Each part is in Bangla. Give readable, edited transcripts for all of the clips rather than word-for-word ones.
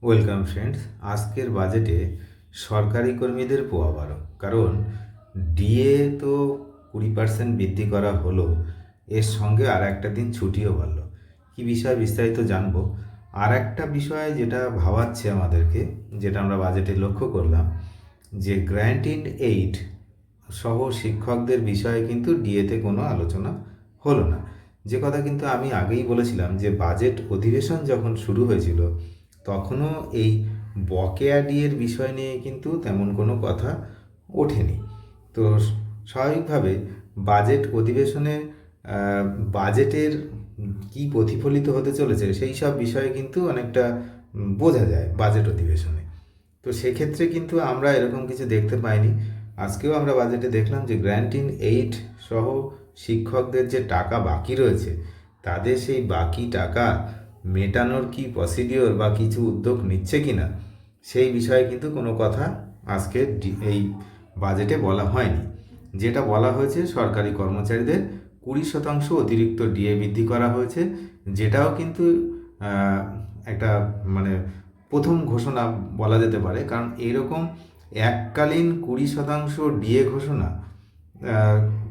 Welcome friends. আজকের বাজেটে সরকারি কর্মীদের পোয়াবারো, কারণ ডিএ তো 20% বৃদ্ধি করা হলো, এর সঙ্গে আর একটা দিন ছুটিও বাড়লো। কী বিষয় বিস্তারিত জানবো। আর একটা বিষয় যেটা ভাবাচ্ছে আমাদেরকে, যেটা আমরা বাজেটে লক্ষ্য করলাম, যে গ্র্যান্ট ইন এইড সহ শিক্ষকদের বিষয়ে কিন্তু ডিএতে কোনো আলোচনা হলো না। যে কথা কিন্তু আমি আগেই বলেছিলাম যে বাজেট অধিবেশন যখন শুরু হয়েছিল তখনও এই বকেয়া ডিএর বিষয় নিয়ে কিন্তু তেমন কোনো কথা ওঠেনি। তো স্বাভাবিকভাবে বাজেট অধিবেশনে বাজেটের কি প্রতিফলিত হতে চলেছে সেই সব বিষয়ে কিন্তু অনেকটা বোঝা যায় বাজেট অধিবেশনে। তো সেক্ষেত্রে কিন্তু আমরা এরকম কিছু দেখতে পাইনি। আজকেও আমরা বাজেটে দেখলাম যে গ্র্যান্ট ইন এইড সহ শিক্ষকদের যে টাকা বাকি রয়েছে, তাদের সেই বাকি টাকা মেটানোর কি প্রসিডিওর বা কিছু উদ্যোগ নিচ্ছে কি না, সেই বিষয়ে কিন্তু কোনো কথা আজকে এই বাজেটে বলা হয়নি। যেটা বলা হয়েছে, সরকারি কর্মচারীদের 20% অতিরিক্ত ডিএ বৃদ্ধি করা হয়েছে, যেটাও কিন্তু একটা মানে প্রথম ঘোষণা বলা যেতে পারে, কারণ এইরকম এককালীন 20% ডিএ ঘোষণা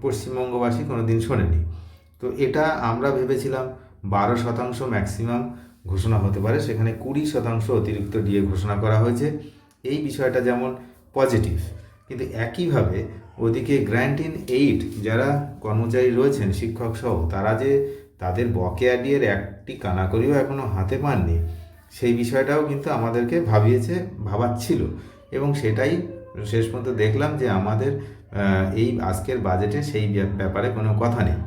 পশ্চিমবঙ্গবাসী কোনো দিন শোনেনি। তো এটা আমরা ভেবেছিলাম 12% ম্যাক্সিমাম ঘোষণা হতে পারে, সেখানে 20% অতিরিক্ত ডিএ ঘোষণা করা হয়েছে। এই বিষয়টা যেমন পজিটিভ, কিন্তু একইভাবে ওদিকে গ্র্যান্ট ইন এইড যারা কর্মচারী রয়েছেন শিক্ষক সহ, তারা যে তাদের বকেয়া ডিএর একটি কানাকড়িও এখনও হাতে পাননি, সেই বিষয়টাও কিন্তু আমাদেরকে ভাবাচ্ছিল। এবং সেটাই শেষ পর্যন্ত দেখলাম যে আমাদের এই আজকের বাজেটে সেই ব্যাপারে কোনো কথা নেই।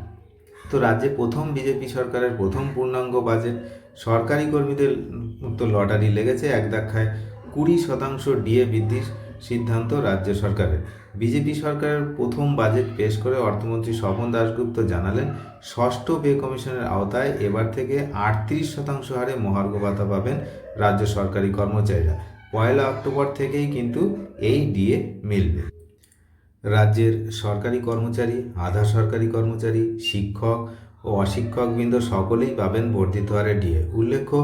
তো রাজ্যে প্রথম বিজেপি সরকারের প্রথম পূর্ণাঙ্গ বাজেট, সরকারি কর্মীদের তো লটারি লেগেছে এক ধাক্কায়। 20% ডিএ বৃদ্ধির সিদ্ধান্ত রাজ্য সরকারের। বিজেপি সরকারের প্রথম বাজেট পেশ করে অর্থমন্ত্রী স্বপন দাশগুপ্ত জানালেন, ষষ্ঠ পে কমিশনের আওতায় এবার থেকে 38% হারে মহার্ঘ ভাতা পাবেন রাজ্য সরকারি কর্মচারীরা। 1 অক্টোবর থেকেই কিন্তু এই ডিএ মিলবে। রাজ্যের সরকারি কর্মচারী, আধা সরকারি কর্মচারী, শিক্ষক ও অশিক্ষকবৃন্দ সকলেই পাবেন বর্ধিত হারে ডিএ। উল্লেখ্য,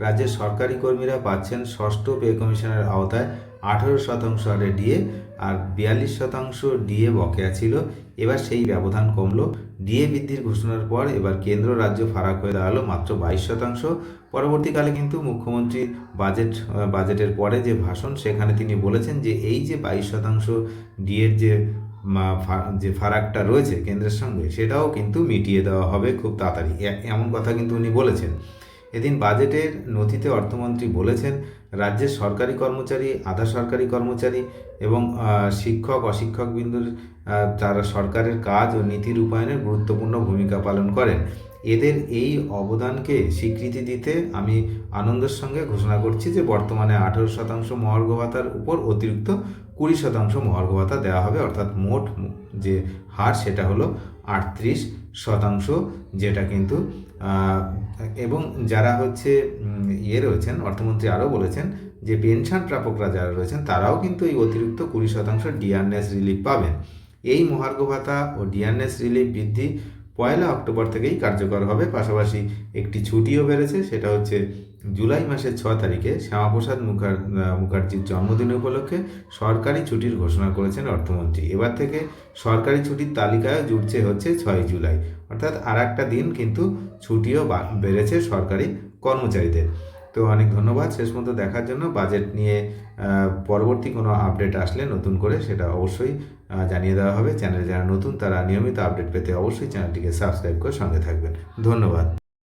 রাজ্যের সরকারি কর্মীরা পাচ্ছেন ষষ্ঠ পে কমিশনের আওতায় 18% হারে ডিএ, আর 42% ডিএ বকেয়া ছিল। এবার সেই ব্যবধান কমলো। ডিএ বৃদ্ধির ঘোষণার পর এবার কেন্দ্র রাজ্য ফারাক হয়ে দাঁড়ালো মাত্র 22%। পরবর্তীকালে কিন্তু মুখ্যমন্ত্রী বাজেটের পরে যে ভাষণ, সেখানে তিনি বলেছেন যে এই যে 22% ডিএর যে ফারাকটা রয়েছে কেন্দ্রের সঙ্গে, সেটাও কিন্তু মিটিয়ে দেওয়া হবে খুব তাড়াতাড়ি, এমন কথা কিন্তু উনি বলেছেন। এদিন বাজেটের নথিতে অর্থমন্ত্রী বলেছেন, রাজ্যের সরকারি কর্মচারী, আধা সরকারি কর্মচারী এবং শিক্ষক অশিক্ষকবৃন্দর তারা সরকারের কাজ ও নীতি রূপায়ণের গুরুত্বপূর্ণ ভূমিকা পালন করেন। এদের এই অবদানকে স্বীকৃতি দিতে আমি আনন্দের সঙ্গে ঘোষণা করছি যে বর্তমানে 18% মহার্ঘ ভাতার উপর অতিরিক্ত 20% মহার্ঘ ভাতা দেওয়া হবে, অর্থাৎ মোট যে হার সেটা হলো 38%, যেটা কিন্তু এবং যারা রয়েছেন, অর্থমন্ত্রী আরও বলেছেন যে পেনশন প্রাপকরা যারা রয়েছেন তারাও কিন্তু এই অতিরিক্ত 20% ডিআরএস রিলিফ পাবেন। এই মহার্ঘ ভাতা ও ডিআরএস রিলিফ বৃদ্ধি 1 অক্টোবর থেকেই কার্যকর হবে। পাশাপাশি একটি ছুটিও বেড়েছে, সেটা হচ্ছে জুলাই মাসের 6 তারিখে শ্যামাপ্রসাদ মুখার্জির জন্মদিন উপলক্ষে সরকারি ছুটির ঘোষণা করেছেন অর্থমন্ত্রী। এবার থেকে সরকারি ছুটির তালিকায় জুড়ছে হচ্ছে 6 জুলাই, অর্থাৎ আর একটা দিন কিন্তু ছুটিও বেড়েছে সরকারি কর্মচারীদের। তো অনেক ধন্যবাদ শেষ পর্যন্ত দেখার জন্য। বাজেট নিয়ে পরবর্তী কোনো আপডেট আসলে নতুন করে সেটা অবশ্যই জানিয়ে দেওয়া হবে। চ্যানেলে যারা নতুন তারা নিয়মিত আপডেট পেতে অবশ্যই চ্যানেলটিকে সাবস্ক্রাইব করে সঙ্গে থাকবেন। ধন্যবাদ।